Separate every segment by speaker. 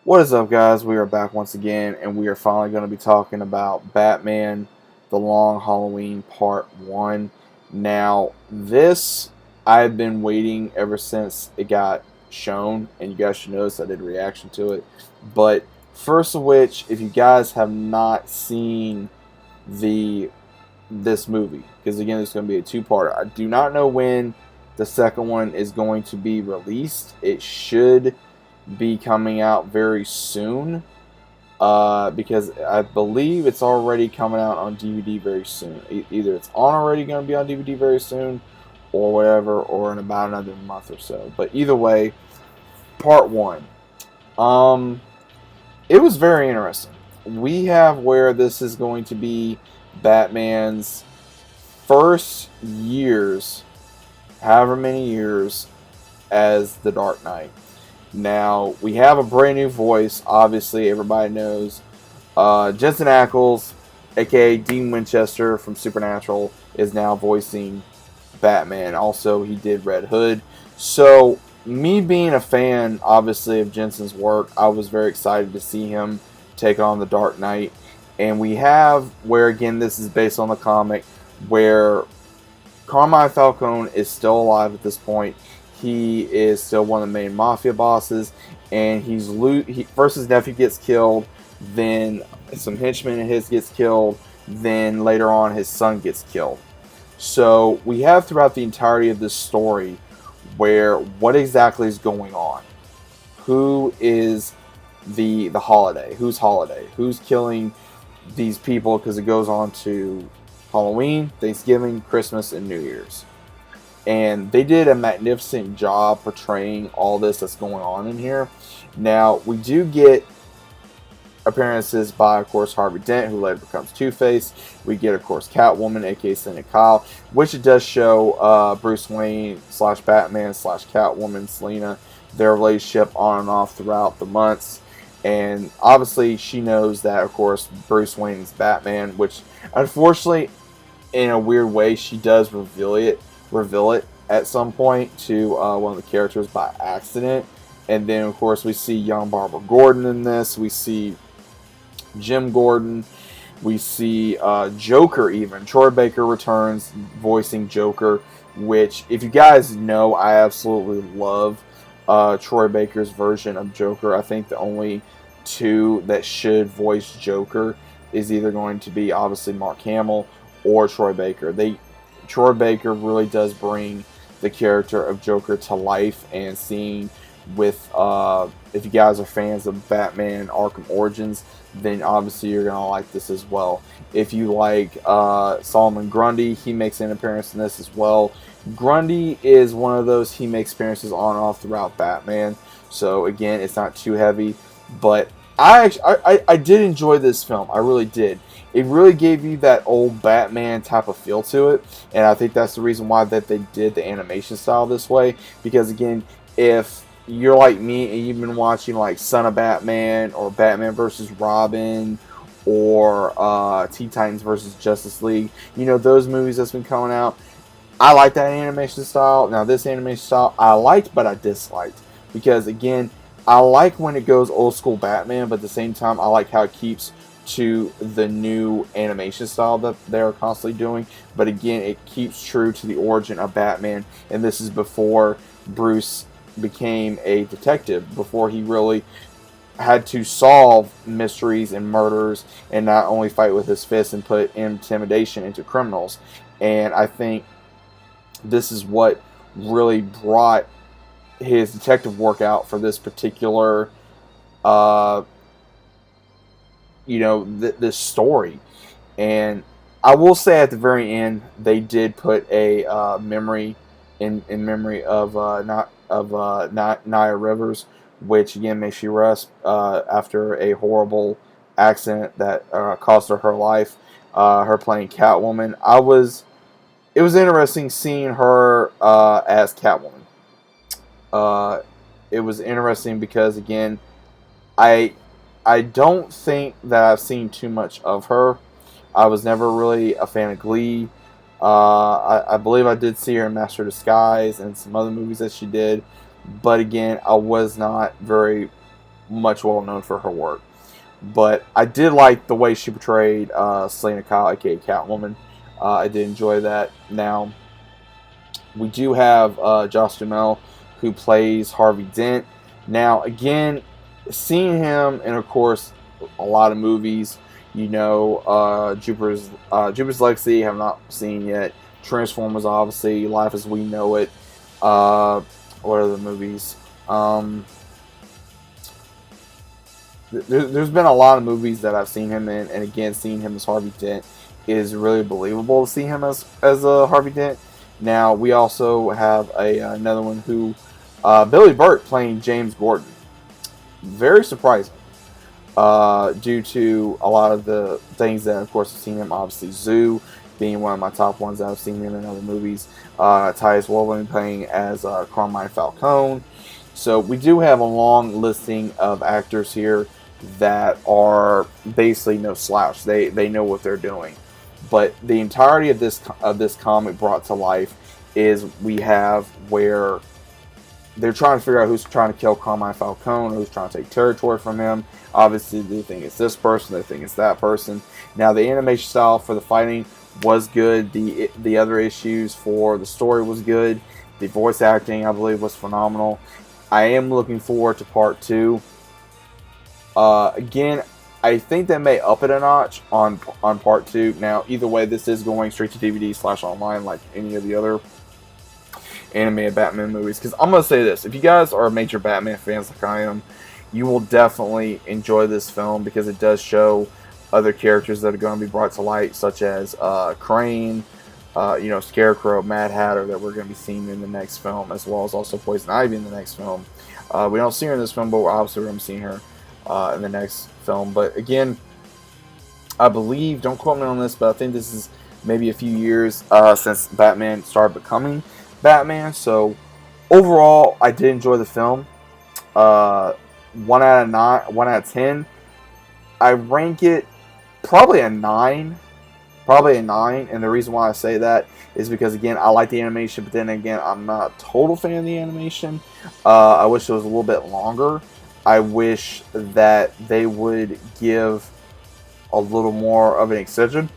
Speaker 1: What is up, guys? We are back once again, and we are finally going to be talking about Batman The Long Halloween Part 1. Now, this I've been waiting ever since it got shown, and you guys should notice I did a reaction to it. But first of which, if you guys have not seen the this movie, because again, it's going to be a two-parter. I do not know when the second one is going to be released. It should be coming out very soon, because I believe it's already coming out on DVD very soon. Either it's already going to be on DVD very soon, or whatever, or in about another month or so. But either way, part one. It was very interesting. We have where this is going to be Batman's first years, however many years, as the Dark Knight. Now, we have a brand new voice. Obviously, everybody knows Jensen Ackles, aka Dean Winchester from Supernatural, is now voicing Batman. Also, he did Red Hood. So, me being a fan, obviously, of Jensen's work, I was very excited to see him take on the Dark Knight. And we have, where again, this is based on the comic, where Carmine Falcone is still alive at this point. He is still one of the main mafia bosses, and first his nephew gets killed, then some henchmen of his gets killed, then later on his son gets killed. So we have throughout the entirety of this story where what exactly is going on. Who is the Holiday? Who's Holiday? Who's killing these people? Because it goes on to Halloween, Thanksgiving, Christmas, and New Year's. And they did a magnificent job portraying all this that's going on in here. Now, we do get appearances by, of course, Harvey Dent, who later becomes Two-Face. We get, of course, Catwoman, aka Selina Kyle, which it does show Bruce Wayne / Batman / Catwoman, Selina, their relationship on and off throughout the months. And obviously, she knows that, of course, Bruce Wayne is Batman, which, unfortunately, in a weird way, she does reveal it at some point to one of the characters by accident. And then, of course, we see young Barbara Gordon in this. We see Jim Gordon. We see Joker even. Troy Baker returns voicing Joker, which, if you guys know, I absolutely love Troy Baker's version of Joker. I think the only two that should voice Joker is either going to be, obviously, Mark Hamill or Troy Baker. Troy Baker really does bring the character of Joker to life, and seeing with, if you guys are fans of Batman Arkham Origins, then obviously you're going to like this as well. If you like Solomon Grundy, he makes an appearance in this as well. Grundy is one of those, he makes appearances on and off throughout Batman, so again, it's not too heavy, but I did enjoy this film. I really did. It really gave you that old Batman type of feel to it, and I think that's the reason why that they did the animation style this way, because again, if you're like me and you've been watching like Son of Batman or Batman vs. Robin or Teen Titans vs. Justice League, you know, those movies that's been coming out, I like that animation style. Now, this animation style I liked, but I disliked, because again, I like when it goes old school Batman, but at the same time, I like how it keeps to the new animation style that they're constantly doing. But again, it keeps true to the origin of Batman, and this is before Bruce became a detective, before he really had to solve mysteries and murders and not only fight with his fists and put intimidation into criminals. And I think this is what really brought his detective work out for this particular this story. And I will say at the very end, they did put a memory in memory of Nia Rivers, which again makes you rest after a horrible accident that cost her life. Her playing Catwoman. It was interesting seeing her as Catwoman. It was interesting because again, I don't think that I've seen too much of her. I was never really a fan of Glee. I believe I did see her in Master of Disguise and some other movies that she did. But again, I was not very much well known for her work. But I did like the way she portrayed Selena Kyle, aka Catwoman. I did enjoy that. Now, we do have Josh Duhamel, who plays Harvey Dent. Now, again, seeing him in, of course, a lot of movies. Jupiter's Legacy, have not seen yet. Transformers, obviously. Life as We Know It. What are the movies? There's been a lot of movies that I've seen him in, and again, seeing him as Harvey Dent is really believable to see him as a Harvey Dent. Now, we also have another one who, Billy Burt playing James Gordon. Very surprising, due to a lot of the things that, of course, I've seen him. Obviously, Zoo being one of my top ones that I've seen him in other movies. Titus Wellivan playing as Carmine Falcone. So we do have a long listing of actors here that are basically no slouch. They know what they're doing. But the entirety of this comic brought to life is we have where they're trying to figure out who's trying to kill Carmine Falcone, who's trying to take territory from him. Obviously, they think it's this person, they think it's that person. Now, the animation style for the fighting was good. The other issues for the story was good. The voice acting, I believe, was phenomenal. I am looking forward to part 2. Again, I think they may up it a notch on part 2. Now, either way, this is going straight to DVD/online like any of the other animated Batman movies. Because I'm going to say this. If you guys are major Batman fans like I am, you will definitely enjoy this film because it does show other characters that are going to be brought to light, such as Crane, Scarecrow, Mad Hatter, that we're going to be seeing in the next film, as well as also Poison Ivy in the next film. We don't see her in this film, but obviously we're going to be seeing her in the next film. But again, I believe, don't quote me on this, but I think this is maybe a few years since Batman started becoming Batman. So overall, I did enjoy the film. 1 out of 9, 1 out of 10. I rank it probably a 9. Probably a 9, and the reason why I say that is because, again, I like the animation, but then again, I'm not a total fan of the animation. I wish it was a little bit longer. I wish that they would give a little more of an extension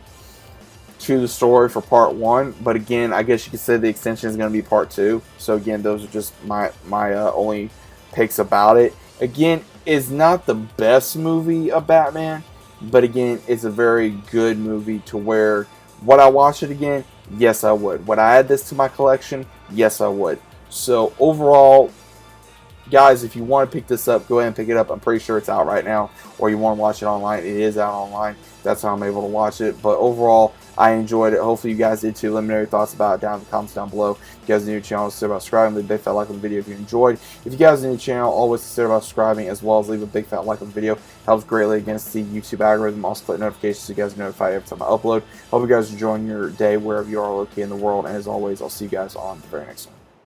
Speaker 1: to the story for part 1, but again, I guess you could say the extension is going to be part 2. So again, those are just my only picks about it. Again, it's not the best movie of Batman, but again, it's a very good movie to where, would I watch it again? Yes, I would. Would I add this to my collection? Yes, I would. So overall, guys, if you want to pick this up, go ahead and pick it up. I'm pretty sure it's out right now. Or you want to watch it online, it is out online. That's how I'm able to watch it. But overall, I enjoyed it. Hopefully you guys did too. Let me know your thoughts about it down in the comments down below. If you guys are new to the channel, consider about subscribing. Leave a big fat like on the video if you enjoyed. If you guys are new to the channel, always consider about subscribing, as well as leave a big fat like on the video. Helps greatly against the YouTube algorithm. Also click notifications so you guys are notified every time I upload. Hope you guys are enjoying your day wherever you are located in the world. And as always, I'll see you guys on the very next one.